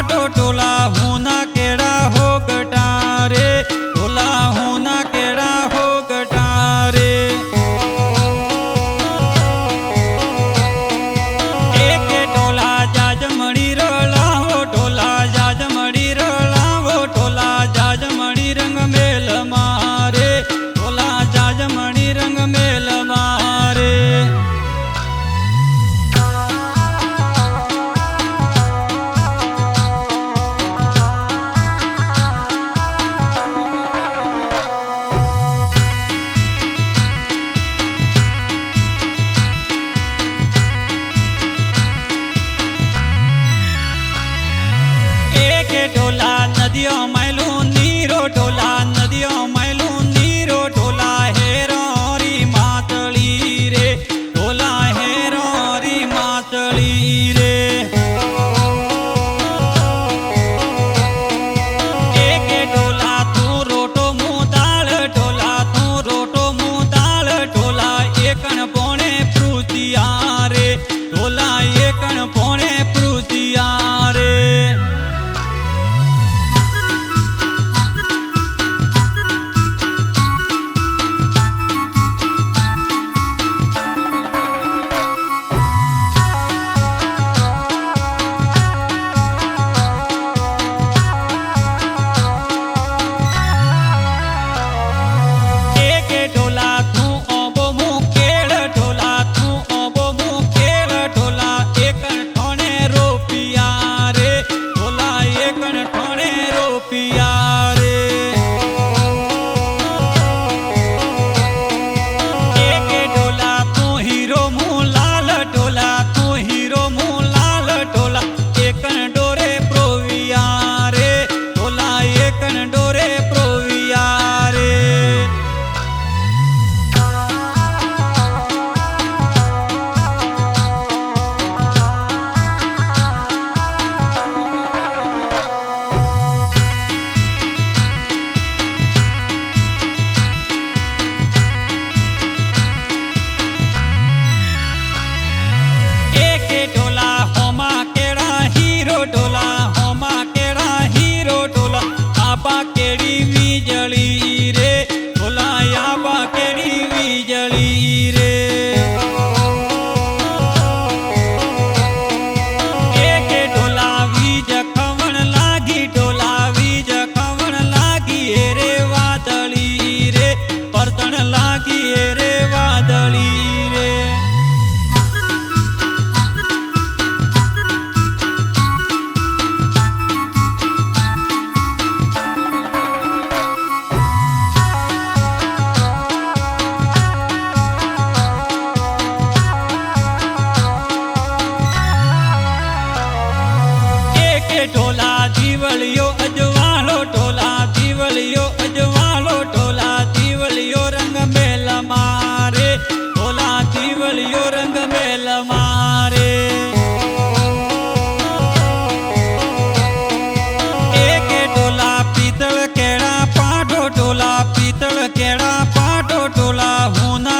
पाटो टोला होना केड़ा हो गटारे टोला होना केड़ा हो गटारे एक टोला जाज मड़ी रलावो टोला जाज मड़ी रलावो टोला जाज मड़ी रंग मेल मारे टोला जाज मड़ी रंग मेल मारे टोला नदियों मैलू नीरो टोला नदियों मैलू नीरो टोला हेरोरी मातली रे टोला हेरोरी मातली रे एक टोला तू रोटो मुदाल टोला तू रोटो मुदाल टोला एकन पोणे प्रुतिया रे टोला एकन पोणे प्रुतिया रे टोला दीवलियो अजवालो टोला दीवलियो अजवालो टोला दीवलियो रंग मेल मारे टोला दीवलियो रंग मेल मारे एक टोला पीतल केड़ा पाटो टोला पीतल केड़ा पाटो टोला होना